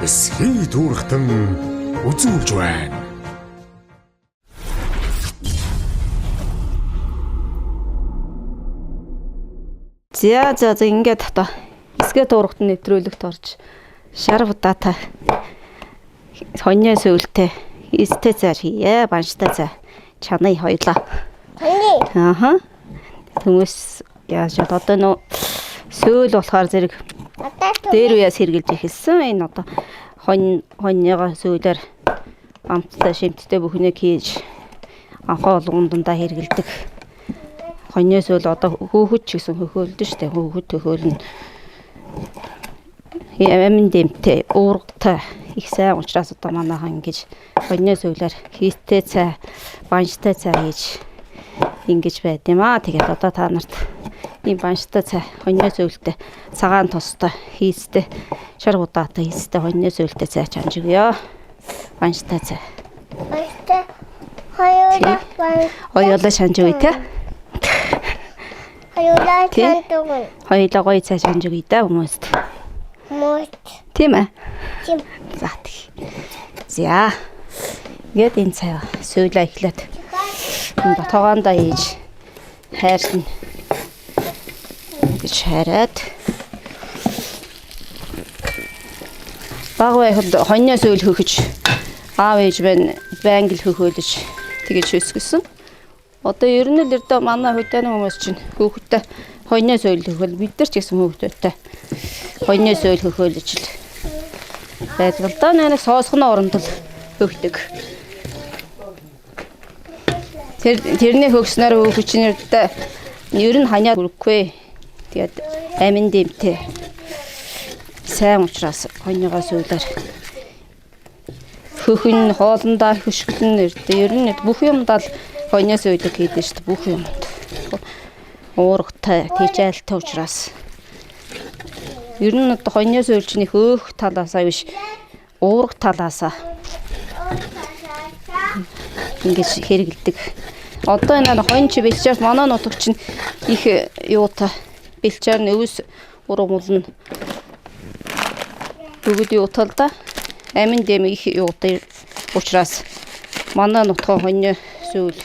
эсхий дүүрхтэн үзүүлж байна. За ингээд одоо эсгээ дуурахт нэвтрүүлэгт орж шар удаатай хоньны сөүлтэй истэ цаар хийе банштай цаа чанай хоёлаа. Ааха. Хүмүүс яаж одоо нөө сөүл болохоор зэрэг дээр үеэс хэрглэж ихэлсэн. Энэ одоо хоньныгоо сөүлээр амттай шимттэй бүхнийг хийж анхаа болгон дундаа хэргэлдэг. Хоньны сөүл одоо хөөхөд ч гэсэн хөхөөлдөн штэ. Хөөхөд хөхөөлнө. Эмэн дэмтэй уургатай их сайн учраас одоо манайхан ингэж хоньны сөүлээр хийстэй цай банштай цай хийж ингэж байд юм аа. Тэгээд одоо та нарт ийм банштай цай хоньны сөүлтэй цагаан тостой хийстэй шар удаатай хийстэй хоньны сөүлтэй цай чанж өгье. Банштай цай. Банштай хоёулаа шанж өгье те. хоёулаа чанж өгнө. Хоёулаа гоё цай чанж өгье да хүмүүст. Тийм ээ. Тийм. За тэг. За. Ингээд энэ цай сөүлээ эхлээд батгоондоо хийж хайрсан. Гэж хараад баг байхад хоньны сөүл хөхөж аав ээж байнг л хөхөөлж тэгэж өсгсөн. Одоо ер нь л өрдөө манай хөдөөний хүмүүс чинь хүүхдтэй хоньны сөүл хөхөөл бид нар ч гэсэн хүүхдтэй хоньны сөүл хөхөөлж л байдаг л да. Нэг соосгоны оронд л хөхдөг. Тэрний хөгснөр хүүхчнэрдээ ер нь ханиад хүрхгүй. Тэгээд амин дэмтэй сайн учраас хоньныгоо сөүлээр хөхн хоолндоо хөшгөлн ер нь бүх юмдаа л хоньны сөүлийг хийдэг шүү дээ. Бүх юмд уургатай тэжээлтэй учраас ер нь одоо хоньны сөүлчний хөөх талаасаа биш уурга талаасаа ингэж хэрэгэлдэг. Одоо энэ хонь чи бэлчээр манай нутаг чинь их юутай бэлчээр нөвс ургамулна. Бүгд юутал да. Амин дэм их юутай учраас манай нутгийн хоньны сөүл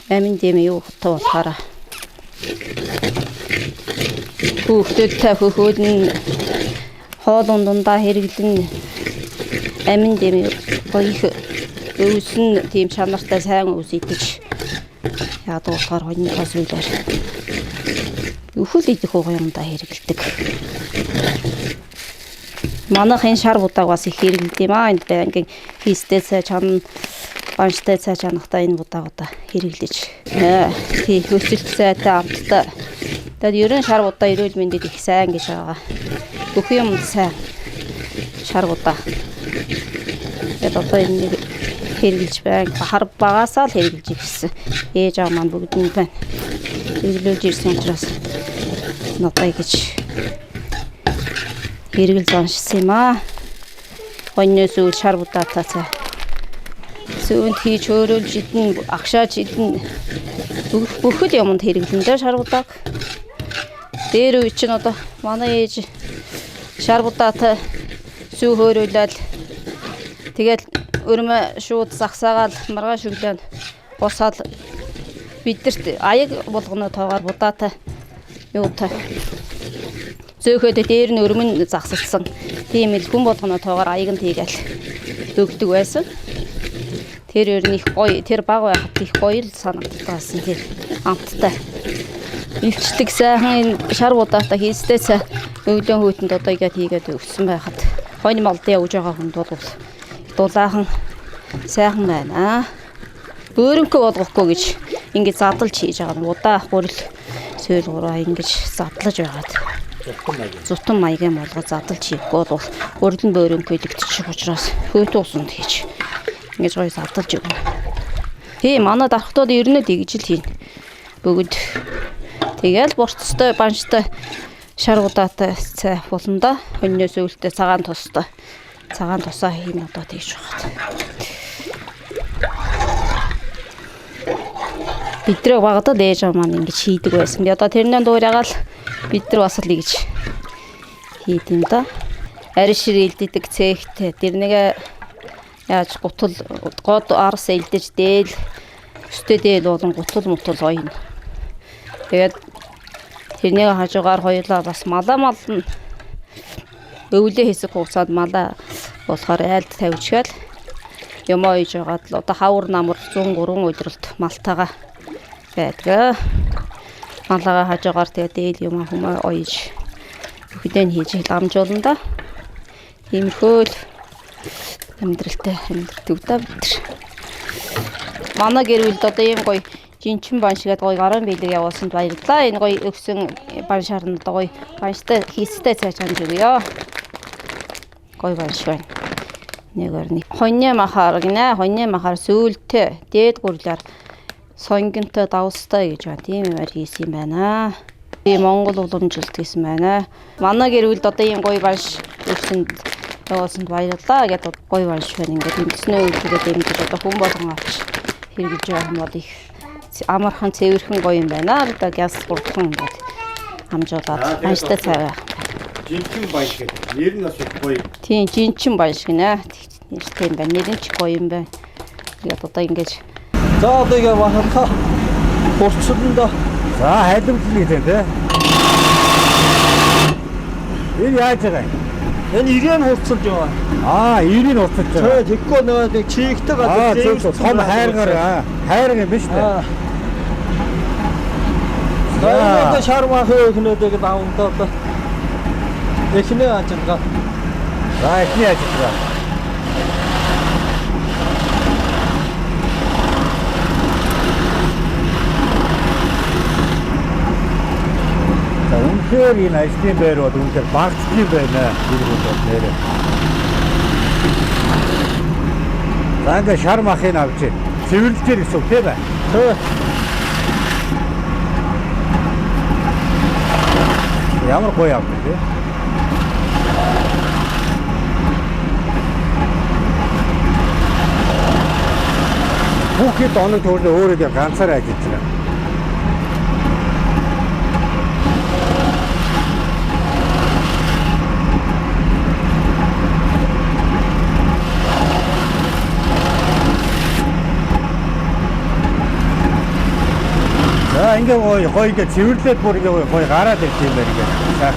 амин дэм юутай болохоор хүүхдүүдтэй хөхөөлн хоолун дундаа хэрэглэн амин дэм их өвсөн тийм чанартай сайн өвс идэж яадаг болохоор хоньныхоо сөүлээр өхөл идэх юмдаа хэрэгэлдэг. Манайх энэ шар будааг бас их хэрэгэлдэг юм аа. Энд ингийн хийстэй цай чан банштай цай чанахтай энэ будаагуудаа хэрэглэж тий хөсөлт цайтай амттай. Тэгээд ерөн шар будаа эрүүл мэндэд их сайн гэж байгаа. Бүх юм сайн шар будаа. Тэгээд одоо энэ хэрэглэж байна. Хар багасаа л хэрэглэж ирсэн. Ээж аав маань бүгд нь байна. Хэрэглүүлж ирсэн учраас надад гэж хэрэгэл заншсан юм аа. Хоньны сөүл шар будаатай цай. Сөүнд хийж хөөрөлж идэн агшааж идэн бүхэл юмд хэрэглэн дээр шар будааг. Дээр үе чинь одоо манай ээж шар будаатай сүү хөөрүүлээд тэгэл өрмө шууд загсаагаал маргааш өглөө босоод бидэрт аяг болгоно тоогоор будаатай юутай зөөхөд дээр нь өрмөн загсалсан. Тийм л хүн болгоно тоогоор аяг нь тийгээл өгдөг байсан. Тэр ер нь их гоё, тэр баг байхад их гоё л санагдсан тэр амттай. Илчдэг сайхан шар будаатай хийстэй цай өглөө хүйтэнд одоо хийгээд өгсөн байхад хонь молдын явж байгаа хүнд бол дулаахан сайхан байна. Бөөрөнгө болгохгүй гэж ингэж задлж хийж байгаа. Удаа гурил сөөл гураа ингэж задлаж байгаад. Зутан маягийн болгож задлж хийхгүй бол гурил бөөрөнгө илэгдчих учраас хөөт усанд хийж ингэж гоё задлж өгнө. Тийм манай дархтууд ер нь тэгж л хийн. Бүгд тэгэл бурцтай банштай шар удаатай цай болондоо хоньны сөүлтэй цагаан тостой. Цагаан тосоо хийн одоо тэгж байгаа. Бидрэг багтаа ээж аа маань ингэж хийдэг байсан. Одоо тэрнээ дуурайгаал бид нар бас л ингэж хийд юм да. арин шир илддэг цэгт тэрнийг яаж гутал год арс илдэж дээл өстэй дээл болон гутал мутал ойно. Тэгээд тэрнийг хажуугаар хоёулаа бас малаа нь өвлөө хэсэг хугацаанд малаа болохоор айлд тавьчихвал юм ойж байгаад л одоо хавар намар 103 удиралт малтайгаа байдаг. Малаа хажуугаар тэгээд дээл юм хүмүүс ойж хөдөө хийж ламжуулна да. Иймэрхүү л амьдралтай амьддаг да бид. Манай гэр бүлд одоо ийм гоё жинчин бан шигээд гоё гарын бэлэг явуулсанд баярлалаа. Энэ гоё өгсөн бан шарн одоо гоё банштай хийстэй цааш ханд өгье. Гоё банш байна. Нэг хоньны махаар гинэ. Хоньны махаар сүүлтэй дээд гурлаар сонгонтой давстай гэж байна. Тийм юмар хийсэн юм байна. Би Монгол уламжилт гэсэн байна. Манай гэр бүлд одоо ийм гоё банш өгсөнд явуулсанд баярлалаа гэдэг гоё банш байна. Ингээд эмчнээ үлдээд эмдэж одоо хүн болгон авч хэрэгж байгаа юм бол их амархан цэвэрхэн гоё юм байна. Одоо газ гурдхан ингээд хамжуулаад банштай цай. Жинчин баяш гэдэг. Нэр нь бас гоё. Тийм жинчин баяш гинэ. Нэртэй юм байна. Нэр нь ч гоё юм байна. Тэгээд одоо ингэж За одоо ингээ махалха хурцлондоо За хайлмтлээ тий. Энэ яаж байгаа юм? энэ ирээн хурцлж байгаа. Ирийн уртж байгаа. Тэгэхгүй нэг чигтэй зөв том хайргаар хайр юм биш үү? За шар махаа ихнээдэг давандаа. Эхнээ ажилгаа. За эхний ажилгаа. За үнэхээр энэ ажлын байр бол үнэхээр багцлын байна. Тэр бол нэрээ. За ингээ шар махыг авч цэвэрлэж гэсэн үг тийм ээ. Ямар гоё авдаг тий. Бүхэл оног төрлөө өөрөө ганцаараа ажиллаж байгаа. За ингээ гоё ингээ цэвэрлээд бүр ингээ гоё гараад ирэх юм байна ингээ. За.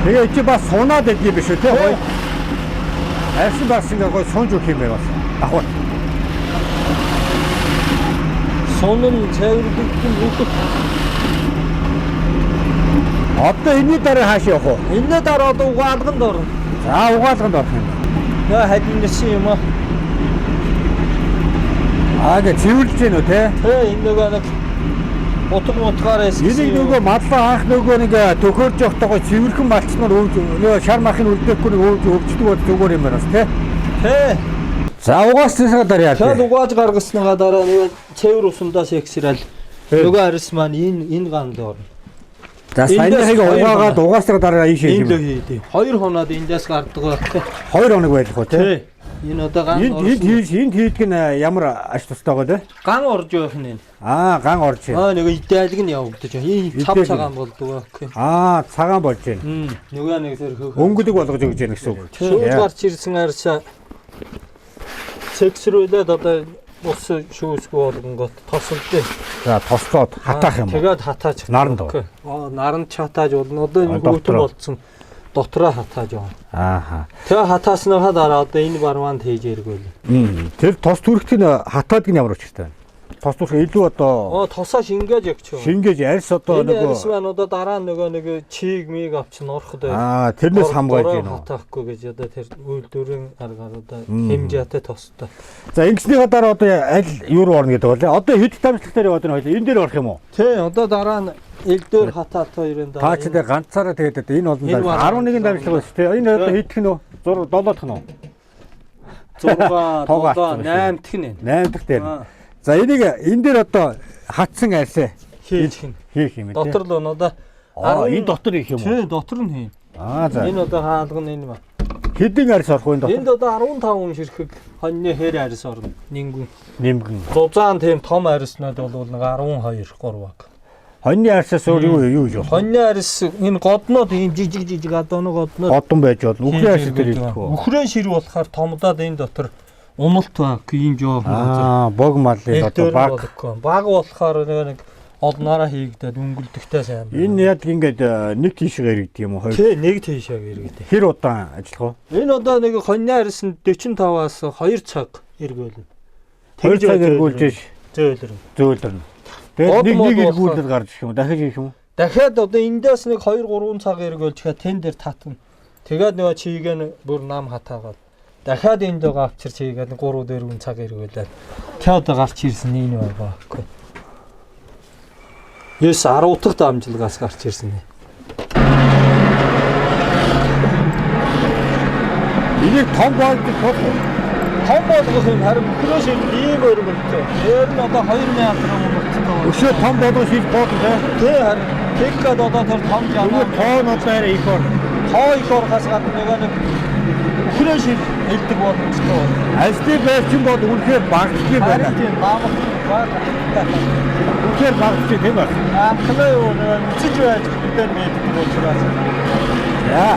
Тэгээ чи бас сунаад идэв биш үү те гоё. Арьсан бас ингээ гоё сунж өгөх юм байна бас. Ахвар. Сонон цайварлагдсан бүгд. Одоо энэний дараа хаашаа явах вэ? Энэний дараа одоо угаалганд орно. За угаалганд орох юм. Яа хадинсэн юм аа. Ага цэвэрлж гэнэ үү те? Энэ нэг утгаар эсгсэн. Энийг нөгөө мадлаа анх нөгөө нэг төхөөрж явахдаа цэвэрхэн малцнаар нөгөө шар махын үлдээхгүй нэг өвчдөг бол зүгээр юм байна те. За угаасныхаа дараа яа. Тэгээд угааж гаргасныгаа дараа нөгөө цэвэр усандаас эксрал нөгөө арьс маань энэ ганд орно. За саяныхыг угаагаад угаасныхаа дараа ийшээ юм. Тийм. 2 хоноод эндээс гардаг байх. 2 хоног байх уу те? Энэ одоо ган энд хийдэг нь ямар аж тустай байгаа те? Ган орж явах нь. Ган орж байна. Нөгөө идэлэг нь явагдаж байна. Энэ цав цагаан болдог байх. Цагаан болж байна. Нөгөө нэг зэрэг хөөх. Өнгөлөг болгож өгч яах гэсэн үг. Шууд гарч ирсэн арьсаа цэгсрүүлээд одоо ус шүүсгүй болгонгот тосолдөө. За тослоод хатаах юм. Тэгээд хатаач. Наранд. Наранд хатааж болно. Одоо энэ хүүтэн болцсон. Дотроо хатааж яваа. Тэгээ хатаасныхаа дараа одоо энэ барванд хийж иргүүл. Тэр тос түрхтийн хатаадаг нь ямар учиртай вэ? Тос түрх илүү одоо тосоо шингээж өгч. Шингээж арьс одоо нөгөө арьс маань одоо дараа нөгөө чиг миг авчин ороход тэрнээс хамгаалж гинэ. Хатаахгүй гэж одоо тэр үйлдвэрийн аргаар одоо хэмжээтэй тостой. За ингэснийхаа дараа одоо аль юу руу орно гэдэг бол одоо хэд дамжлагч дээр яваад байна. Энэ дээр орох юм уу? Тий, одоо дараа нь элдвэр хатаат хоёрын дараа. Та ч дээр ганцаараа тэгээд энэ бол 11 дамжлаг байна шүү дээ. Энэ одоо хэд гэнэ үү? 7 дахь нь уу? 6 8 дахь нь. 8 дахь дээр. За энийг энэ дээр одоо хатсан арьсаа хийх юм тий. Дотор л одоо энэ дотор их юм уу? Тий, дотор нь хийн. За. Энэ одоо хаалга нь энэ ба. Хэдэн арьс орох вэ дотор? Энд одоо 15 ширхэг хоньны хэр арьс орно. Нимгэн. Зузаан тийм том арьснууд бол нэг 12 3 баг. Хоньны арьсаас өөр юу гэж болох? Хоньны арьс энэ годнууд ийм жижиг адууны годнууд Одон байж болно. Үхрийн арьс дээр хэлэх үү? Үхрийн шир болохоор томдоод энэ дотор умалт баг ийм жоохон бог малын одоо баг. Баг болохоор нэг олноороо хийгдээд өнгөлдөхтэй сайн. Энэ яг ингээд нэг тийшээ иргэдэг юм уу? Тий, нэг тийшээ иргэдэг. Хэр удаан ажиллах вэ? Энэ одоо нэг хоньны арьсанд 45-аас 2 цаг эргүүлнэ. 2 цаг эргүүлж зөөлрөн. Тэгээд нэг эргүүлээд гарч ирэх юм. Дахиж ирэх юм уу? Дахиад одоо эндээс нэг 2 3 цаг эргүүлчихээ тэн дээр татна. Тэгээд нөгөө чийгээ бүр нам хатаагаад дахиад энд байгаа авчир чийгээд 3 4 цаг эргүүлээд тэгээд гарч ирсэн энэ байгаа байхгүй. 9 10 дахь дамжлагаас гарч ирсэн. Энийг том болгох юм харин өдрөөс ийм өргөлтэй. Дээр нь одоо 2000 төгрөг. өшөө том болгох хийж бодлоо. Тий харин тэгэхэд одоо тэр том жамаа тоон одоо арай их ор. Хойд орхоос гадна нэг өдрөөс хэлдэг боломжтой. Ажлын байрчин бол үнэхээр багтчих байна. Тийм баамах баг. Үнэхээр багтчих тийм байна. Амтлаа юу нүцэж байж хөдөлгөөн байдаг учраас. Яа.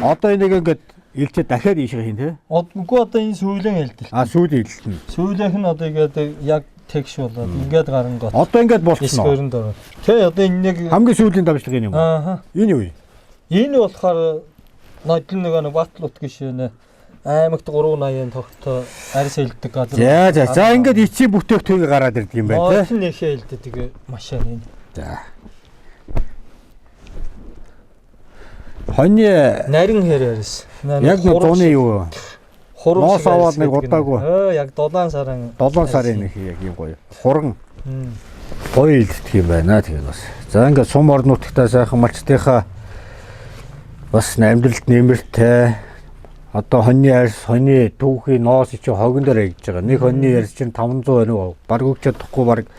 Одоо энийг ингээд илчээ дахиад ийшээ хийн тий. Үгүй одоо энэ сүүлийн хэлтэл. Сүүлийн хэлтэл. Сүүлийнх нь одоо ингээд яг тэгш болоод ингээд гарan гот. Одоо ингээд болчихно. Тэ одоо энэ нэг хамгийн сүүлийн дамжлага юм уу? Энэ юу вэ? Энэ болохоор нодлон нэг Батлут гişээнэ аймагт 380-ын тогтоо арьс хэлдэг газар. За ингээд ичи бүтээгдэхүүн гараад ирдэг юм байна тий. Нодлон нэхээ хэлдэг тэгээ машин энэ. За. Хоньны нарийн хэр арьс. Яг нэг зууны юу? Ноос аваад нэг удаагүй. Яг 7 сарын нэг яг юм гоё. Хуран. Гоё илтгэх юм байна тэгээд бас. За ингээд сум орнуудтай сайхан малчтынхаа бас амьдралд нэмэртэй одоо хоньны арьс, хоньны түүхийн ноос чи хогон дээр ягж байгаа. Нэг хоньны арьс чинь 500 байна. Баг өгч чадахгүй баг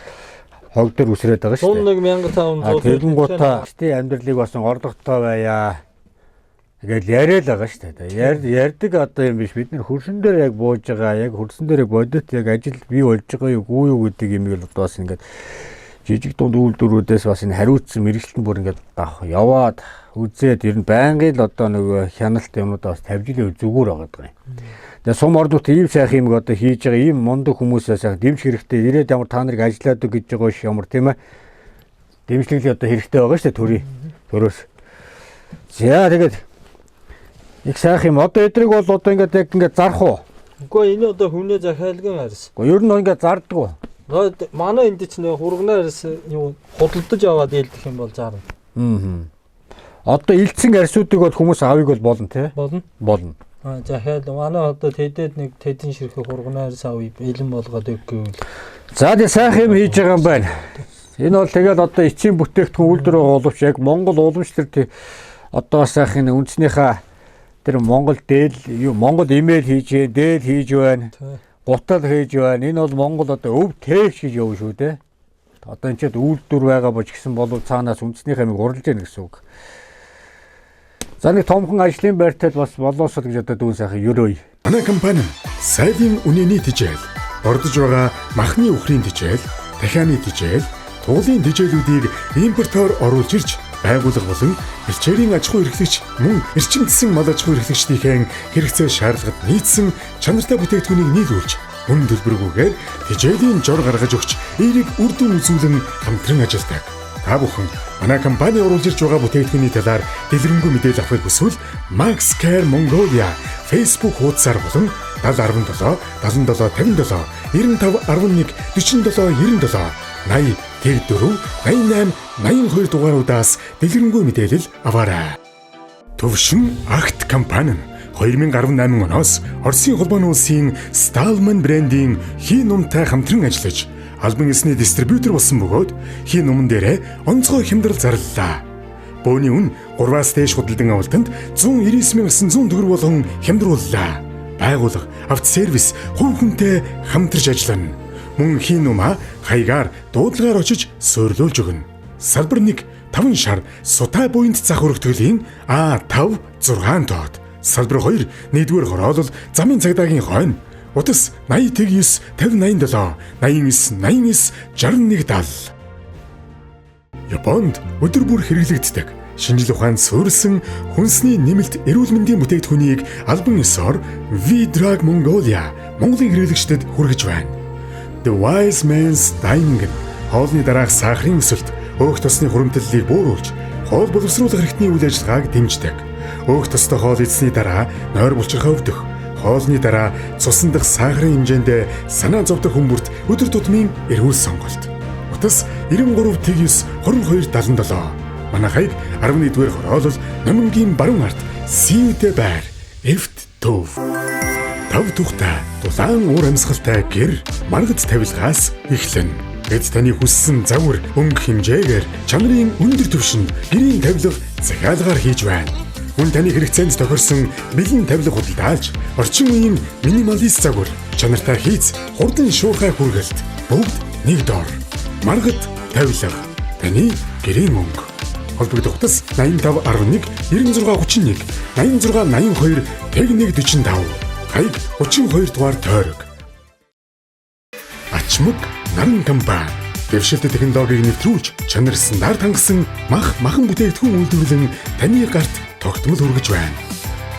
хог дээр үсрээд байгаа шүү дээ. 1500. Тэгэн гутаа штий амьдралыг бас орлоготой байя. Тэгэл яриад байгаа шүү дээ. Ярьдаг одоо юм биш. Бид нэр хөрсөн дээр яг бууж байгаа. Яг хөрсөн дээр бодит яг ажил бий болж байгаа юу, үгүй юу гэдэг юм л одоо бас ингээд жижиг дунд үйлдвэрүүдээс бас энэ хариуцсан мэрэгчлэн бүр ингээд яваад үзээд ер нь байнгын л одоо нэг хяналт юмудаа бас тавьж илүү зүгээр байгаа юм. Тэгээ сум ордууд ийм сайхан юм одоо хийж байгаа ийм мундаг хүмүүсээс сайхан дэмжих хэрэгтэй. Ирээд ямар та нарыг ажиллаад гэж байгаа ш ямар тийм ээ. Дэмжлэг одоо хэрэгтэй байгаа шүү дээ төрийн төрөөс. За тэгээд их сайхан юм. Одоо эдрийг бол одоо ингээд зарах уу? Үгүй энэ одоо хүнээ захиалгын арьс. Уу ер нь ингээд зардаг уу? Манай энд ч нэ хургнаар юу худалдаж аваад ялдах юм бол зарна. Одоо илтсэн арьсуудыг бол хүмүүс авыг бол болно тий? Болно. Захиал манай одоо тэдэд нэг тэдэн ширхэг хургнаар авъя илэн болгоод өгөхгүй. За тий сайхан юм хийж байгаа юм байна. Энэ бол тэгэл одоо эцсийн бүтээгдэхүүн үйлдвэр боловч яг Монгол уламж тэр одоо сайхан үндснийхээ тэр Монгол дээл юу Монгол имэйл хийж дээл хийж байна. гутал хийж байна. Энэ бол Монгол одоо өв тээгч гэж явна шүү дээ. Одоо энэ ч үйлдвэр байгаа боч гэсэн бол цаанаас үндэсний хамиг уралж яана гэсэн үг. За нэг томхон ажлын байртал бас болоосол гэж одоо дүүн сайхан ерөөй. Манай компани сайдын үнэний тэжээл, ордож байгаа махны үхрийн тэжээл, дахианы тэжээл, туулын тэжээлүүдийг импортоор оруулж ирж байгуулга болон бэлчээрийн аж ахуй эрхлэгч мөн эрчим засгийн мал аж ахуй эрхлэгчдийн хэрэгцээ шаардлагад нийцсэн чанартай бүтээгдэхүүнийг нийлүүлж мөн төлбөргүйгээр тэжээлийн жор гаргаж өгч эерэг үр дүн үзүүлэн хамтран ажилладаг. Та бүхэн манай компани оруулж ирж байгаа бүтээгдэхүүний талаар дэлгэрэнгүй мэдээлэл авахыг хүсвэл Max Care Mongolia Facebook хуудасаар болон 017 77 57 95 11 47 97 80 84 88 82 дугааруудаас дэлгэрэнгүй мэдээлэл аваарай. Төвшин Акт компани нь 2018 оноос Оросын холбооны улсын Stallman брендийн хий нумтай хамтран ажиллаж албан ёсны дистрибьютор болсон бөгөөд хий нуман дээрээ онцгой хямдрал зарлалаа. Бөөний үн 3-аас дээш худалдан авалтанд 199,900 төгрөг болгон хямдрууллаа. Байгууллага автосервис хувь хүнтэй хамтарч ажиллана. Мөн хий нумаа хаягаар дуудлагаар очиж суйрлуулж өгнө. Салбар 1 5 шар Сутай буйнд зах өргөтгөлийн А5 6 тоод. Салбар 2 1-р хороолол замын цагдаагийн хойно. Утас 89 5087 89 89 61 70. Японд өдөр бүр хэрэглэгддэг шинжлэх ухаанд суурилсан хүнсний нэмэлт эрүүл мэндийн бүтээгдэхүүнийг албан ёсоор V-Drug Mongolia Монголын хэрэглэгчдэд хүргэж байна. The Wise Man's Dining хоолны дараах сахарын өсөлт, өөх тосны хуримтлалыг бууруулж, хоол боловсруулах хэрэгтний үйл ажиллагааг дэмждэг. Өөх тостой хоол идсний дараа нойр булчирхай өвдөх, хоолны дараа цусан дахь сахарын хэмжээнд санаа зовдох хүмүүрт өдөр тутмын эрүүл сонголт. Утас 93-9 2277. Манайхыг 11-р хороолол Номингийн баруун ард Сивдэ байр Эвт төв. Тав тухтай дулаан уур амьсгалтай гэр маргад тавилгаас эхлэн. Гэт таны хүссэн загвар өнгө хэмжээгээр чанарын өндөр түвшинд гэрийн тавилга захиалгаар хийж байна. Хүн таны хэрэгцээнд тохирсон бэлэн тавилга худалдаалж, орчин үеийн минималист загвар, чанартай хийц, хурдан шуурхай хүргэлт бүгд нэг доор. Маргад тавилга таны гэрийн мөнгө. Холбогдох утас 85 11 96 31 86 82 5145. Хаяг 32 дугаар тойрог. Ачмаг наран компани дэвшилт технологиг нэвтрүүлж чанар стандарт хангасан махан бүтээгдэхүүн үйлдвэрлэн таны гарт тогтмол хүргэж байна.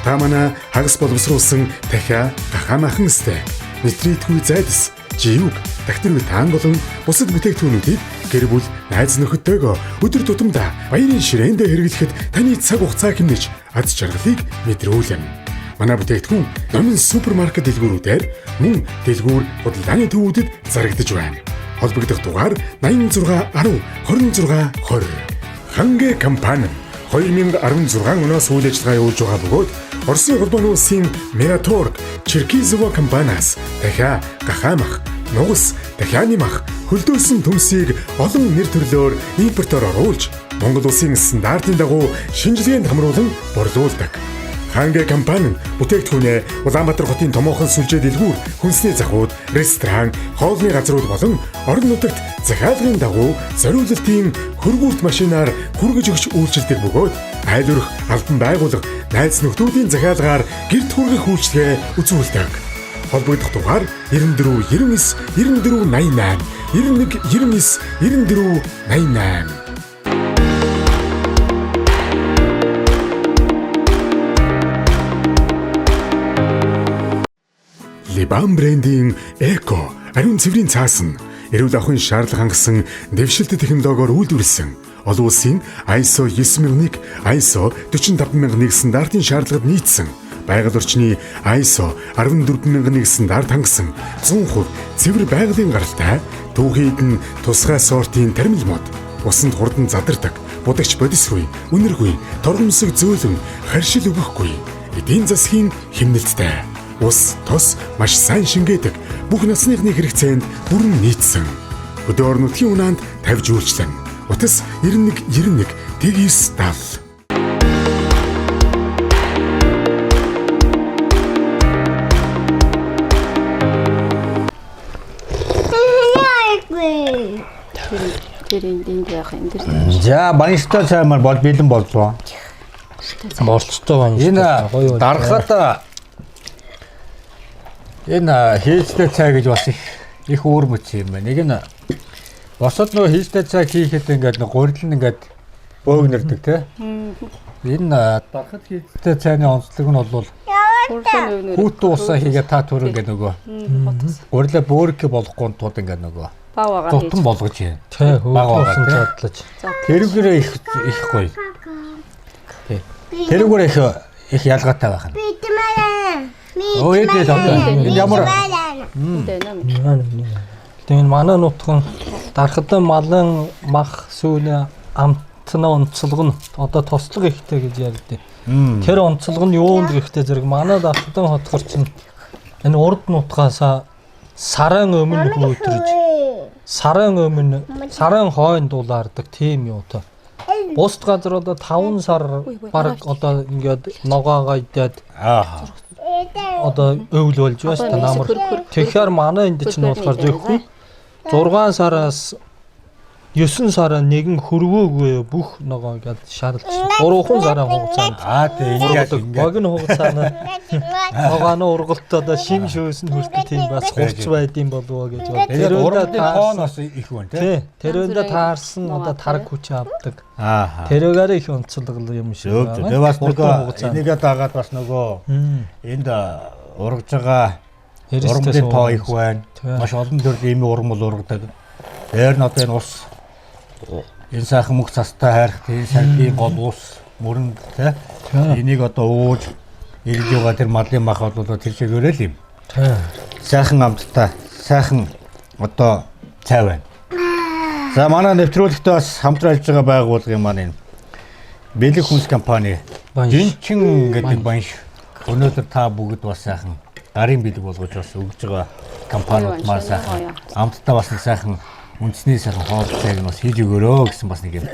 Та манай хагас боловсруулсан дахиа гахамахан стейк, нитритгүй зайдас, живг, дахтэргүй таан болон бусад бүтээгдэхүүнүүдийг гэр бүл найз нөхөдтэйгөө өдөр тутамдаа баярын ширээндээ хэрэглэхэд таны цаг хугацаа хэмнэж аз жаргалыг мэдрүүлнэ. Манай бүтээгдэхүүн номын супермаркет дэлгүүрүүдээр мөн дэлгүүр худалдааны төвүүдэд зарагдаж байна. Холбогдох дугаар 86 10 26 20. Хангэ компани 2016 оноос үйл ажиллагаа явуулж байгаа бөгөөд Оросын холбооны улсын Meratorg Черкизово компаниас дахиа гахамах, нугас, дахианы мах, хөлдөөсөн төмсийг олон нэр төрлөөр импортоор оруулж Монгол улсын стандартын дагуу шинжилгээнд хамруулан борлуулдаг. Хангэ компани бүтээгдэхүүнээ Улаанбаатар хотын томоохон сүлжээ дэлгүүр, хүнсний захууд, ресторан, хоолны газрууд болон орон нутагт захиалгын дагуу зориулалтын хөргүүрт машинаар хүргэж өгч үйлчилдэг бөгөөд айл өрх албан байгууллага найз нөхдүүдийн захиалгаар гэрт хүргэх үйлчилгээ үзүүлдэг. Холбогдох дугаар 94 99 94 88 91 99 94 88. Либан брендийн Эко ариун цэврийн цаасан эрүүл ахуйн шаардлага хангасан дэвшилт технологиор үйлдвэрлэсэн олон улсын ISO 9001, ISO 45001 стандартын шаардлагад нийцсэн байгаль орчны ISO 14001 стандарт хангасан 100% цэвэр байгалийн гаралтай түүхийд нь тусгай сортын термил мод усанд хурдан задардаг будагч бодисгүй үнэргүй торгомсог зөөлөн харшил өгөхгүй эдийн засгийн хэмнэлттэй ус тос маш сайн шингээдэг бүх насныхны хэрэгцээнд бүрэн нийцсэн өдөр нутгийн унаанд тавьж үйлчлэн утас 91 91 тэгс 70. Тэр энд яах юм дээр. За баяртай цай маань бол бэлэн боллоо. Морцтой байна. Энэ дарахад энэ хийжтэй цай гэж бас их өөр мэт юм байна. Нэг нь босод нөө хийжтэй цай хийхэд ингээд гурил нь ингээд бөөгнөрдөг тий. Энэ дарахад хийжтэй цайны онцлог нь бол хүүт уусаа хийгээ та түрэн ингээд нөгөө гурилаа бөөрөх болохгүй тууд ингээд нөгөө Баваагаар тутан болгож юм. Тэ Багаагаар, тий. задлаж. Тэрүүгээр их гоё. Тэрүүгээр их ялгаатай байх нь. Өө энэ энэ ямар Тэгээд манай нутган дарахад малын мах сүүнэ амтны онцлог нь одоо тослог ихтэй гэж ярьдээ. Тэр онцлог нь юунд ихтэй зэрэг манай дарахад хотгор чинь энэ урд нутгаас сарын өмнө хөөдрөж сарын хойно дулаардаг тийм юутай. Бус газар одоо 5 сар баг одоо ингээд ногоогоо идээд одоо өвөл болж байна шүү дээ намар. Тэгэхээр манай энд чинь болохоор зөвхөн 6 сараас 9 сараа нэгэн хөрвөөгүй бүх ногоо ингээд шаарлж 3 сарын хугацаанд тий ингээд богино хугацаанд ногооны ургалтад одоо шим шөөс нь хүртэл тийм бас хурц байдсан болов гэж бод. тэр урдны тоон бас их байна тий. Тэр өндө таарсан одоо тараг хүч авдаг. Аа. Тэрөгээр их онцлог юм шиг байна. Тэгээ бас нөгөө энийгээ дагаад бас нөгөө энд ургаж байгаа ургамлын тоо их байна. Маш олон төрлийн эми ургамал ургадаг. Тэр нь одоо энэ ус энэ сайхан мөх цастай хайрах энэ саргийн гол ус мөрөнд тий. Энийг одоо ууж ирж байгаа тэр малын мах бол тэр чигээрэл юм. Сайхан амттай, сайхан одоо цай байна. За манай нэвтрүүлэгтээ бас хамтран ажиллаж байгаа байгууллагын маань энэ Бэлэг хүнс компани Жинчин гэдэг банш. Өнөөдөр та бүгд бас сайхан гарын бэлэг болгож бас өгж байгаа компаниуд маань сайхан амттай бас нэг сайхан үндэсний сайхан хоол цайг нь бас хийж өгөөрөө гэсэн бас нэг юм.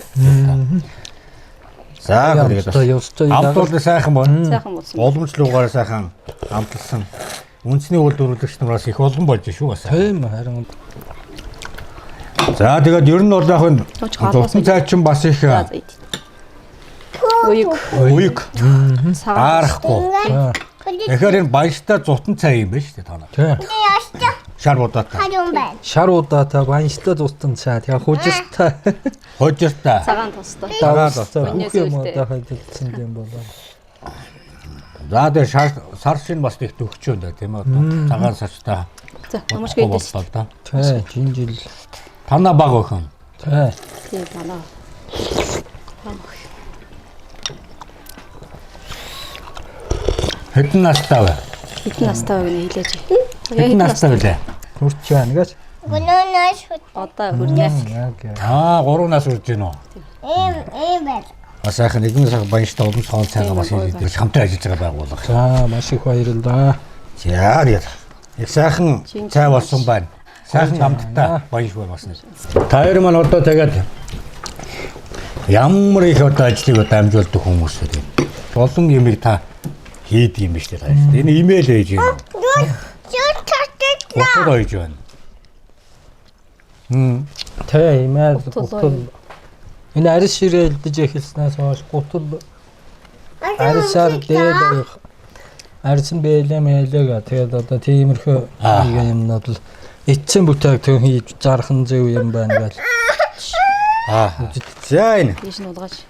За тэгээд бас амтууд сайхан байна. Сайхан болсон. Уламжлуугаар сайхан амтлсан. Үндэсний үйлдвэрлэгч нараас их олон болж шүү бас. Тийм харин. За тэгээд ер нь бол яг нь зурсан цай чинь бас их уйг аарахгүй. Тэгэхээр энэ баяртай зутан цай юм байна шүү дээ та нар. Шар удаатай. Шар удаатай баянштай зустан цай. Тэгээ хужиртай. Хожиртай. Цагаан тостой. Цагаан тостой. Бүх юм одоо хайдсан юм болоо. За тэгээ сар шин бас их төгчөө нэ тийм үү? Цагаан сарчтай. За ямарч гээдээс. Тэ жин жил. Танаа баг өхөн. Тэ. Тийм байна. Хэдэн настай вэ? Хэдэн настай вэ гэж хэлээч. Хэдэн настай вэ? Хүрч байна гэж. Одоо хүрнэ. 3 нас үрж гэнэ үү? Ийм Бас сайхан нэгэн цаг баяртай олон цоон цайгаа бас хийж хамтран ажиллаж байгаа байгууллага. За маш их баярлалаа. За яг их сайхан цай болсон байна. Сайхан амттай баяр байна бас нэг. Та хоёр маань одоо тэгээд ямар их одоо ажлыг одоо амжуулдаг хүмүүс вэ? Олон юмыг та хийдэг юм биш үү? Энэ имэйл хийж юм. Утга хийж байна. Тэ имэйл гутал. Энэ арьс ширээ элдэж эхэлснээс хойш гутал арьсаар дээд арьс нь бэлэм хэлэгээ тэгээд одоо тиймэрхүү юмнууд л эцсийн бүтээгдэхүүн хийж зархан зөв юм байна гэж. За энэ. Тийш нь улгаж.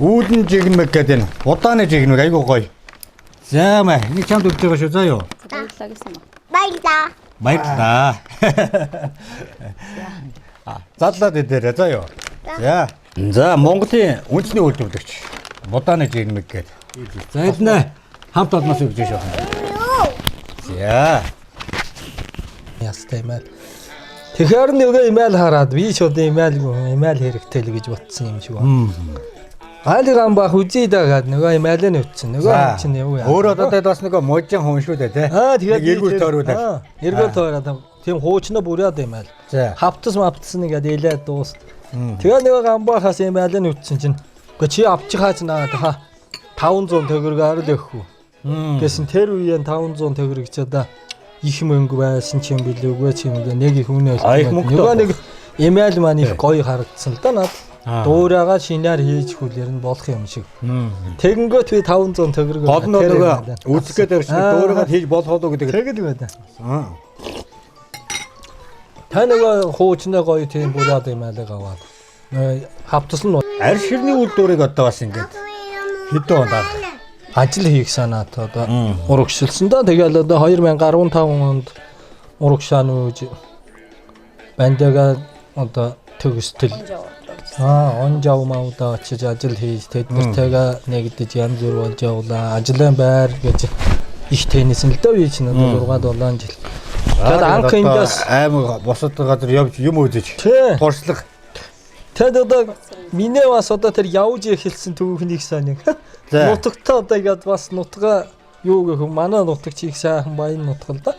Үүдэн жигнэмэг гэдэг энэ удааны жигнэмэг айгуу гоё. За маа нэг чамд өгч байгаа шүү заа юу. Баярлалаа гэсэн юм. Баярлалаа. Задлаад идээрэй заа юу. За Монголын үндэсний үйлдвэрлэгч удааны жигнэмэг гэдэг. За энэ хамт олноос өгч шүү. За. Ястай имэйл. Тэгэхээр нөгөө имэйл хараад би шууд имэйл хэрэгтэй л гэж бодсон юм шиг байна. Айлган бах үзье дагаад нөгөө имэйл нь өтсөн. Нөгөө чинь юу яа. Өөр одоо бас нөгөө можин хүн шүү дээ тий. Тэгээд эргүүл тойруулаад. Эргүүл тойроод тийм хуучнаа бүрээд имэйл. Хавтас ингээд илээд дуус. Тэгээ нөгөө гамбахаас имэйл нь өтсөн чинь. Гэхдээ чи авчих хаач наад 500 төгрөг арил өгөх үү. Гэсэн тэр үеийн 500 төгрөг ч одоо их мөнгө байсан ч юм билээ үгүй ч юм уу нэг их үнэ. Нөгөө нэг Эмээл маань их гоё харагдсан л да надад. Дуурайгаа шинээр хийж хүлээр нь болох юм шиг. Тэгэнгөт би 500 төгрөг Гол нь нөгөө үзэх гээд байсан дуурайгаа хийж болох уу гэдэг. Тэгэл байна. Та нөгөө хуучнаа гоё тийм булаад эмээлэг аваад. Хавтас нь Арь ширний үйлдвэрийг одоо бас ингээд хэдэн удаа ажил хийх санаат одоо урагшилсан да. Тэгэл одоо 2015 онд урагшаан үүж бандага одоо төгсдөл он жавмаудаа очиж ажил хийж тэднэртэйгээ нэгдэж янз бүр болж явлаа. Ажлын байр гэж их теннисэн л да би чинь одоо 6-7 жил. Тэгээд анх индээс аймаг босод газар явж юм үзэж туршлага. Тэгэд одоо минь бас одоо тэр явж эхэлсэн түүхнийг саний. Нутагтаа одоо яд бас нутгаа юу гэх юм манай нутагч их сайхан баян нутгал да.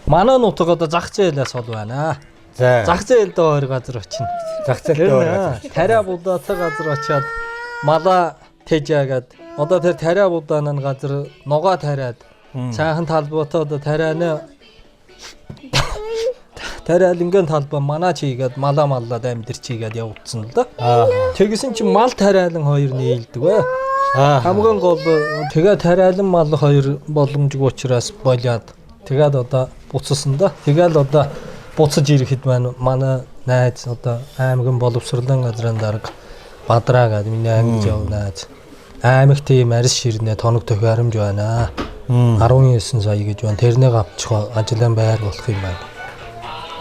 Манай нутаг одоо зах зээлээс ол байна. Зах зээлд өөр газар очино. Зах зээлд өөр газар. Тариа будаатай газар очиад мала тэжээгээд одоо тэр тариа будааны газар ногоо тариад сайхан талбайтай одоо тариалангийн талбай манай чигээд малаад амьдэрчигээд явуулсан л да. Тэгсэн чинь мал тариалан хоёр нийлдэг бай. Хамгийн гол тэгээ тариалан мал хоёр боломжгүй учраас болоод тэгээд одоо буцсан да. Тэгэл одоо буцаж ирэхэд манай найз одоо аймгийн боловсролын газрын дарга Бадраа гэдэг миний ангиж явнаад аймаг тийм арьс ширнээ тоног тохиоромж байна. 19 сая гэж байна. Тэрнийг авчих ажлын байр болох юм байна.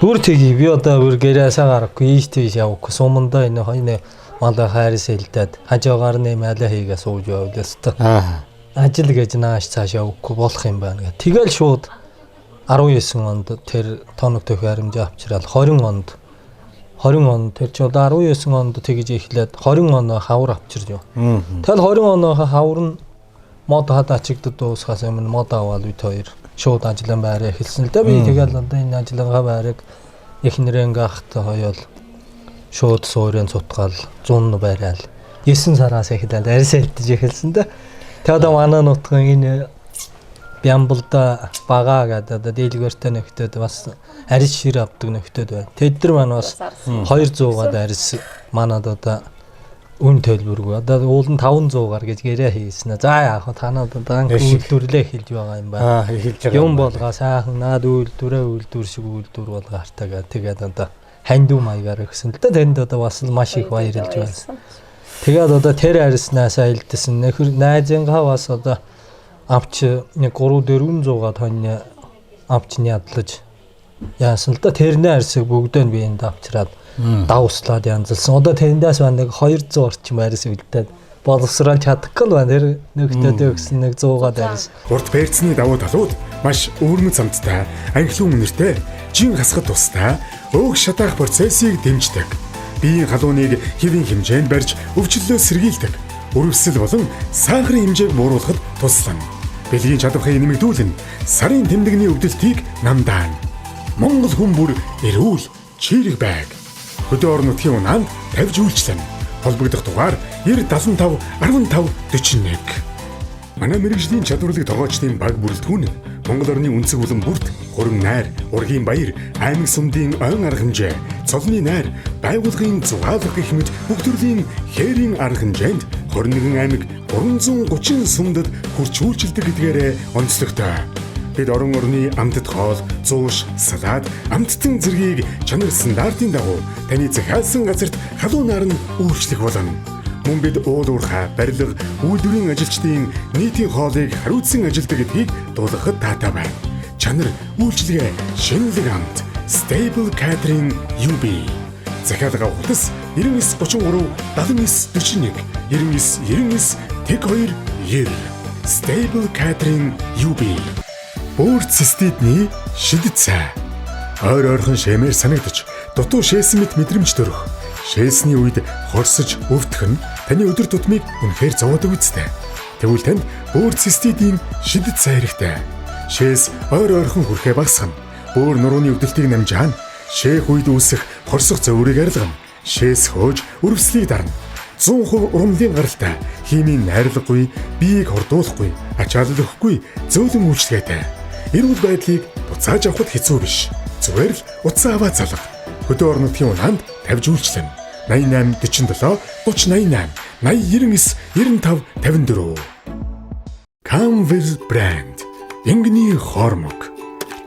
Бүр тгий би одоо бүр гэрээсээ гарахгүй ийш тийш явахгүй сумандаа энэ хойно мала хайрс хэлдээд хажуугаар нэмэлээ хийгээ сууж явлаас та. Ажил гэж нааш цааш явахгүй болох юм байна гэх. Тэгэл шууд 19 онд тэр тоног тохиоромж авчраад 20 онд тэр ч одоо 19 онд тэгж эхлээд 20 оноо хавар авчирж юу. Тэгэл 20 оноо хавар нь мод хадачигдд дуусгаас өмнө мод аваад бид хоёр шууд ажлын байраа эхэлсэн л да. Би тэгэл одоо энэ ажлынхаа байрыг эхнэрээ ингээхтэй хоёул шууд суурийн цутгаал 100 байраал 9 сараас эхлээд арьс хэлдэж эхэлсэн да. Тэгээ одоо манай нутгийн энэ Бямбалда бага гэдэг одоо дийлгэртэй нөхдөд бас арьс шир авдаг нөхдөд байна. Тэд нар маань бас 200-аад арьс манад одоо үн төлбөргүй. Одоо уулын 500-аар гэж гэрээ хийсэн. За яах вэ? Танад одоо үйлдвэрлээ хэлж байгаа юм байна. Хэлж байгаа. Юм болгоо сайхан наад үйлдвэр шиг үйлдвэр болгоо хартагаа. Тэгээд одоо хандив маягаар өгсөн л да. Тэнд одоо бас маш их баярлж байна. Тэгээд одоо тэр арьснаас айлдсан. Найзынхаа бас одоо авч 3-400 тонны авч нядлаж яасан л да. Тэрний арьсыг бүгдөө би энд авчираад давслаад янзлсан. Одоо тэндээс нэг 200 орчим арьс үлдээд боловсрол чадахгүй л байна. Тэр нөгтөөдөө өгсөн 100-аад арьс. Урд бэрцний давуу талууд маш өвөрмөц замттай, анхлын үнэртэй, жин хасгад тустай, өг шатаах процессыг дэмждэг. Биеийн халууныг хэвийн хэмжээнд барьж өвчлөлөө сэргийлдэг. Өрөвсөл болон сахарын хэмжээг бууруулахад туслана. Бэлгийн чадварыг нэмэгдүүлэн сарын тэмдэгний өвдөлтийг намдаана. Монгол хүн бүр эрүүл, чирэг байг. Хөдөө орон нутгийн унаанд тавьж үйлчлэн. Холбогдох дугаар 975 15 41. Манай мэрэгжлийн чадварлаг тогоочдын баг бүрэлдэхүүн Монгол орны үндэс улам бүрт хуран найр, ургийн баяр, аймаг сумдын ойн арга хэмжээ, цолны найр, байгууллагын зугаалга гэх мэт бүх төрлийн хээрийн арга хэмжээнд 21 аймаг 330 сумдад хүрч үйлчилдэг гэдгээрээ онцлогтой. Бид орон орны амтд хоол, зууш, салаад, амттан зэргийг чанар стандартын дагуу таны захиалсан газарт халуунаар нь өөрчлөх болно. Мөн бид уул уурхай, барилга, үйлдвэрийн ажилчдын нийтийн хоолыг хариуцсан ажилдаг гэдгийг дуулгахад таатай байна. Чанар, үйлчилгээ, шинэлэг амт, Stable Catering UB. Захиалга хутас 99 33 79 41 99 99 12 9. Stable Catering UB. Бөөр циститний шидэт цай. Ойр ойрхон шэмээр санагдаж, дутуу шээсэн мэт мэдрэмж төрөх. Шээсний үед хорсож өвдөх нь таны өдөр тутмыг үнэхээр зовоодог үстэй. Тэгвэл танд бөөр циститийн шидэт цай хэрэгтэй. Шээс ойр ойрхон хүрхээ багасгана. Бөөр нурууны өвдөлтийг намжаана. Шээх үед үүсэх хорсох зоврыг арилгана. Шээс хөөж өрөвслийг дарна. 100% урамлын гаралтай, химийн найрлаггүй, биеийг хордуулахгүй, ачаалал өгөхгүй, зөөлөн үйлчлэгээтэй. Эрүүл байдлыг буцааж авахд хэцүү биш. Зүгээр л утсаа аваад залга. Хөдөө орон нутгийн улаанд тавьж үйлчлэн 88 47 30 88 89 95 54. Camvel брэнд Ингний хормог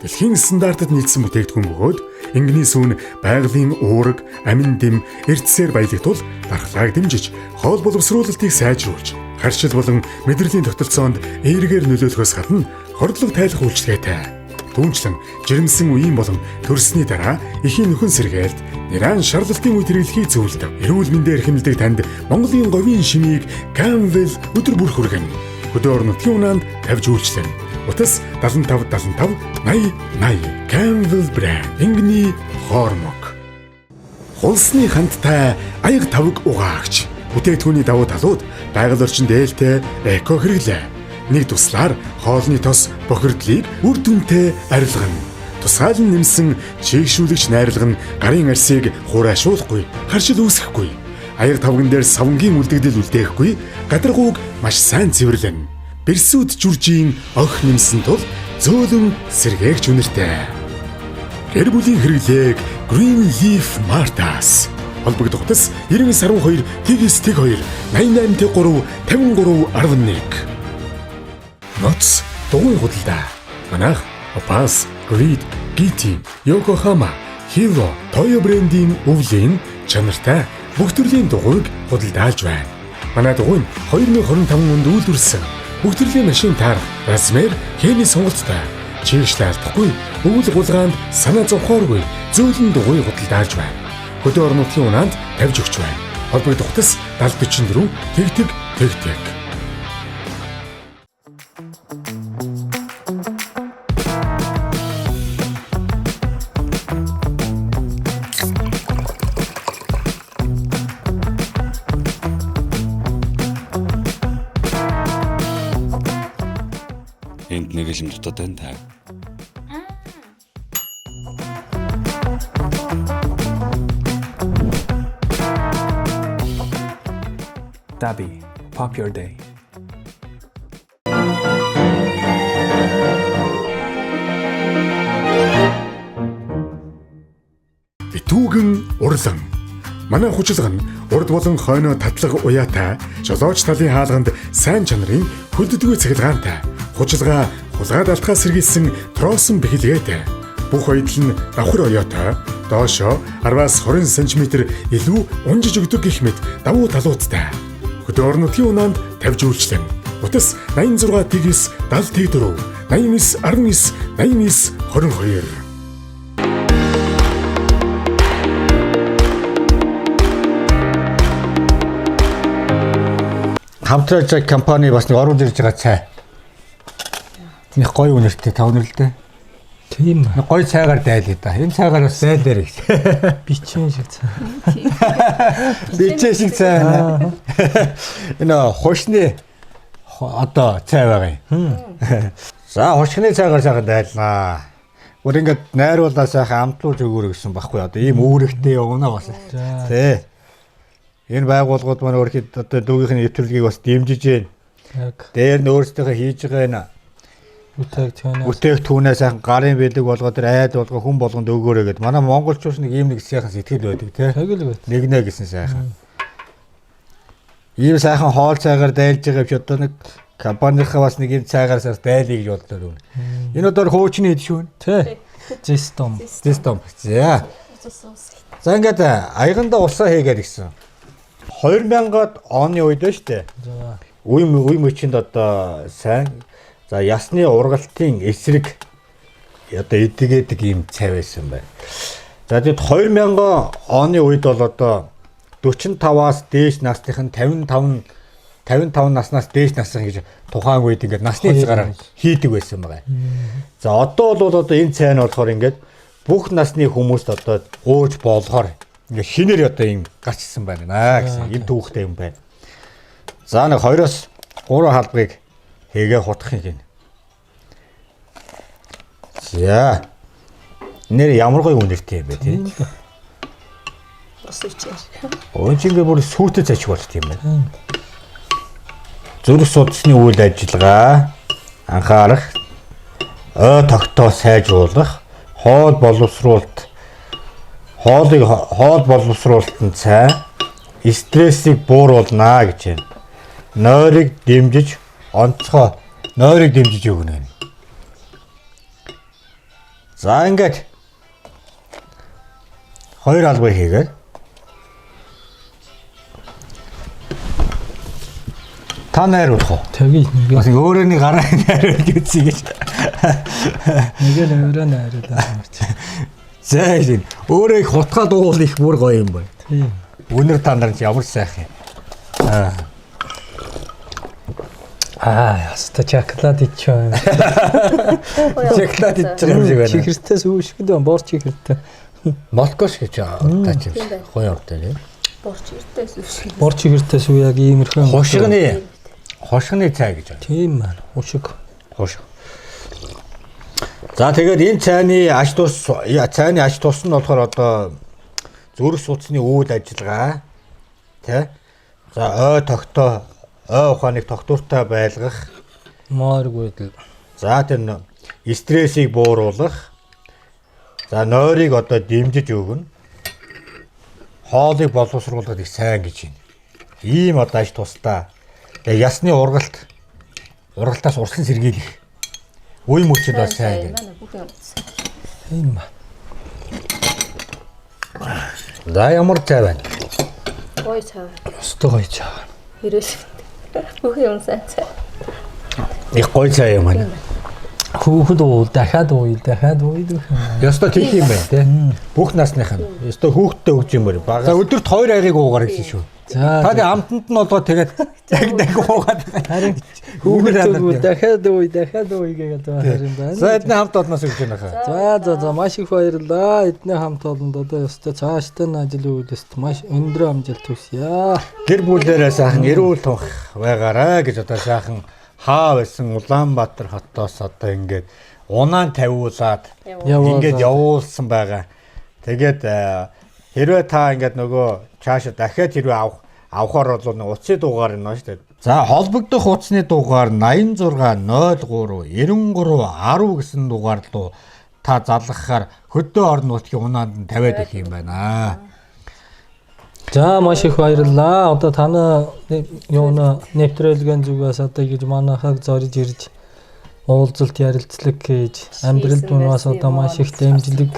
дэлхийн стандартад нийцсэн бүтээгдэхүүн бөгөөд ингний сүүн байгалийн уураг, амин дэм, эрдэсээр баялагтуул дархлааг дэмжиж, хоол боловсруулалтыг сайжруулж, харшил болон мэдрэлийн тогтолцоонд эергээр нөлөөлөхөөс гадна хордлого тайлах үйлчилгээтэй. Түүнчлэн жирэмсэн үеийн болон төрсний дараа эхийн нөхөн сэргээлт, нэран шарлалтын үе хэрэглэхийг зөвлөдөг. Эрүүл мэндээр хэмнэлдэг танд Монголын говийн шимийг Camvel өдөр бүр хүргэн хөдөө орон нутгийн унаанд тавьж үйлчлэн. Утас 75 75 80 80 Camvel брэнд ингний хормог. Хулсны хандтай аяг тавг угаагч бүтээгдэхүүний давуу талууд байгаль орчинд ээлтэй эко хэрэглээ. Нэг туслаар хоолны тос бохирдлыг үр дүнтэй арилгана. Тусгаал нь нэмсэн чийгшүүлэгч найрлага нь гарын арсыг хураашуулахгүй, харшил үүсэхгүй. Аяг тавган дээр савнгийн үлдэгдэл үлдээхгүй, гадаргууг маш сайн цэвэрлэнэ. Бэрсүүд жүржийн ох нэмсэн тул зөөлөн сэргээгч үнэртэй. Гэр бүлийн хэрэглээг Green Leaf Martas холбогдох утас 9912 TG-2 88 53 53 11. Ноц дугуй худалдаа. Манайх Opus, Grid, GT, Yokohama, Hilo, Toyo брендийн өвлийн чанартай бүх төрлийн дугуйг худалдаалж байна. Манай дугуй нь 2025 онд үйлдвэрлэсэн бүх төрлийн машин таарах, размер, хэний сонголттой. Чийгшлээ алдахгүй, өвөл гулгаанд санаа зовхооргүй зөөлөн дугуй худалдаалж байна. Хөдөө орон нутгийн унаанд тавьж өгч байна. Холбогдох утас 7044 тэгтэг тэгтэг. Энд нэг л юм дутаад байна та. Dabi, pop your day. Битүүгэн урлан. Манай хүчилгэн урд болон хойноо татлага уяатай, жолооч талын хаалганд сайн чанарын хөдөлгөө цахилгаантай. Хүчилгаа хулгайд алтгаас сэргийлсэн тросон бэхэлгээтэй. Бүх ойдол нь давхар оёотой, доошоо 10-аас 20 см илүү унжиж өгдөг гэх мэт давуу талуудтай. Хөдөө орон нутгийн унаанд тавьж үйлчлэн. Утас 86 TG-с 74 89 19 89 22. Хамтраж компани бас нэг оруулж ирж байгаа цай. Нэг гоё үнэртэй та өнөрлөлтэй. Тийм. Нэг гоё цайгаар дайлаа да. Энэ цайгаар бас дайлаа гэж. Бичэн шиг цаа. Бичээ шиг цай. Энэ хошны одоо цай байгаа юм. За хошны цайгаар сайхан дайлнаа. Гүр ингээд найруулаа сайхан амтлуулж өгөөрэй гэсэн баггүй одоо ийм үүрэгтэй явна бас. Тэ. Энэ байгууллагууд маань өөрөд одоо дүүгийнхний нэвтрүүлгийг бас дэмжиж байна. Яг. Дээр нь өөрсдөө хийж байгаа энэ бүтээгдэхүүнээ сайхан гарын бэлэг болгоод тэр айд болгоо хүн болгонд өгөөрэй гэд. Манай монголчууд нэг ийм нэг сайхан сэтгэл байдаг тий. Нэгнэ гэсэн сайхан. Ийм сайхан хоол цайгаар дайлж байгаа биш одоо нэг компанийнхаа бас нэг ийм цайгаар сар дайлъя гэж бодлоо үү. Энэ одоо хуучны хэд шүү тий. Зистом. За. За ингээд аяганда усаа хийгээд гисэн. 2000-ад оны үед ба штэ. За. Үе мөчөнд одоо сайн за ясны ургалтын эсрэг одоо эдгээдэг юм цай байсан байна. За тэгэд 2000 оны үед бол одоо 45-аас дээш насныхан 55 наснаас дээш насны гэж тухайн үед ингээд насны хязгаараар хийдэг байсан байгаа. За одоо бол одоо энэ цай нь болохоор ингээд бүх насны хүмүүст одоо ууж болгохоор ингээд шинээр одоо юм гарчсан байна гэсэн энэ түүхтэй юм байна. За нэг 2-оос 3 халбыг хийгээ хутах юм гин. За. Нэр ямар гоё үнэртэй юм бэ тий. Өнчингөө бүр сүйтэй цач болт юм байна. Зүрх судасны үйл ажиллагаа анхаарах, ой тогтоо сайжруулах, хоол боловсруулалт хоол боловсруулалтанд сайн, стрессийг бууруулна гэж байна. Нойрыг дэмжиж, онцгой нойрыг дэмжиж өгнө. За ингээд 2 албаа хийгээд та найруулах уу? Тэгийг Бас өөрөөний гараа найруулж үзье гэж. нэг л өөрөө найруулаад марч. За энэ өөрөө их хутгаа дуул их бүр гоё юм байна. Тийм. Өнөр та нар ч ямар сайхан юм. Яста чоколад ичээ. Чоколад идчих юм шиг байна. Чихэртээс үүшгэд бор чихэртэй. Молкош гэж та ч юм. Гоё явтай тийм. Бор чихэртээс үү яг иймэрхэн. Хошгоны цай гэж байна. Тийм байна. Ушиг. Хошго. За тэгээд энэ цайны аж тус нь болохоор одоо зүрх судасны үйл ажиллагаа тий. За ой ухааныг тогтвортой байлгах, Моргүйдэл. за тэр стрессийг бууруулах, за нойрыг одоо дэмжиж өгнө. Хоолыг боловсруулахад их сайн гэж байна. Ийм одоо аж тустай. Тэгээ ясны ургалтаас урсан сэргийлэх. Үе мөчөд бас сайн гэнэ. Тийм ба. За ямар цай байна? Гой цаа. Өстө гоё чаа. Хэрэг. Бүх юм сайн цаа. Их гоё цай юм байна. Хүүхэд уу дахиад ууйд. Ёстой тийх юм байна те. Бүх насных нь. Ёстой хүүхдтэй өгч юм байна. За өдөрт 2 айгыг уугаар гэсэн шүү. За Та амтанд нь болоо тэгээд яг уугаад харин хүүхэд дахиад ууй гэдэг харин байна. За эдний хамт олноос өгч байна хаа. За маш их баярлалаа. Эдний хамт олонд одоо ёстой цааштай нь ажил үйлст маш өндөр амжилт хүсье. Гэр бүлээрээ сайхан эрүүл тунх байгаарай гэж одоо сайхан хаа байсан Улаанбаатар хотоос одоо ингээд унаан тавиулаад ингээд явуулсан байгаа. Тэгээд хэрвээ та ингээд нөгөө цаашаа дахиад хэрвээ авахаар бол утасны дугаар нь байна шүү дээ. За холбогдох утасны дугаар 86 03 93 10 гэсэн дугаар руу та залгахаар хөдөө орон нутгийн унаанд нь тавиад өгөх юм байна. За маш их баярлалаа. Одоо таны юуна нэвтрүүлгийн зүгээс одоо гэж манайхаг зорж ирж уулзалт ярилцлага хийж амьдралд нь бас одоо маш их дэмжлэг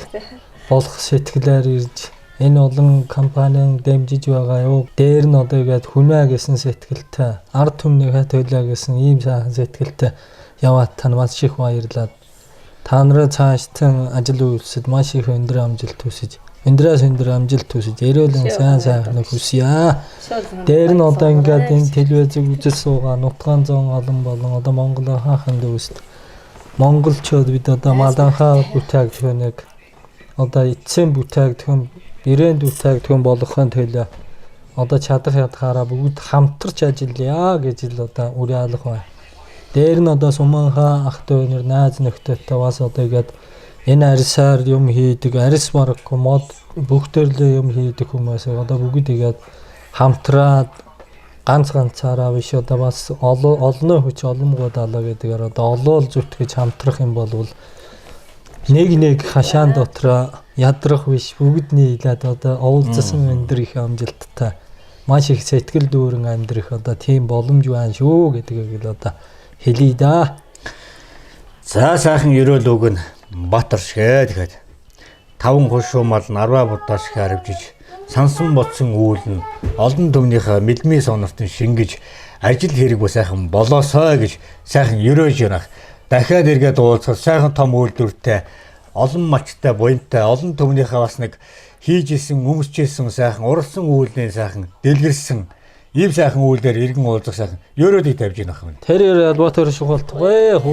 болох сэтгэлээр ирж энэ олон компанийн дэмжиж байгаа юу. Дээр нь одоо игээд хүнэ гэсэн сэтгэлтэй, ард түмнийхээ төлөө гэсэн ийм сайхан сэтгэлтэй яваад тань маш их баярлалаа. Та нараа цаашдын ажил үйлсэд маш их өндөр амжилт хүсэж, өндрөөс өндөр амжилт хүсэж, эрүүлэн сайн хүсье. Дээр нь одоо ингээд энэ телевизийг үзэж суугаа нутгаан зон олон болон одоо Монголын хаахын дүүст монголчууд бид одоо маланхаа бүтээгдэхүүнийг одоо эцсийн бүтээгдэхүүн брэнд бүтээгдэхүүн болгохын төлөө одоо чадах ядгаараа бүгд хамтарч ажиллая гэж л одоо уриалах бай. Дээр нь одоо суманхаа ах дүү нар найз нөхдөдтэй бас одоо игээд энэ арьсаар юм хийдэг, арьс барахгүй мод бүх төрлөө юм хийдэг хүмүүс одоо бүгд игээд хамтраад ганцаараа биш одоо бас олоноо хүч олонгоо далаа гэдгээр одоо олоол зүтгэж хамтрах юм бол нэг хашаан дотроо ядрах биш бүгд нийлээд одоо уулзсан өндөр их амжилттай маш их сэтгэл дүүрэн амьдрах одоо тийм боломж байна шүү гэдгийг л одоо хэлье да. За сайхан ерөөл үг нь Батар шигээ тэгэхэд 5 хушуу мал нарва будаа шиг харивжиж сансан бодсон үйл нь олон түмнийхээ мэдмийн сонортон шингэж ажил хэрэг ба сайхан болоосоо гэж сайхан ерөөж ярах. Дахиад эргээд уулзах сайхан том үйлдвэртэй олон малчтай буянтай олон түмнийхээ бас нэг хийж исэн өмсчээсэн сайхан уралсан үйлний сайхан дэлгэрсэн ийм сайхан үйлдэр иргэн уулзах сайхан ерөөдийг тавьж ийнах юм. Тэр Батар шухалт. Хүрээ.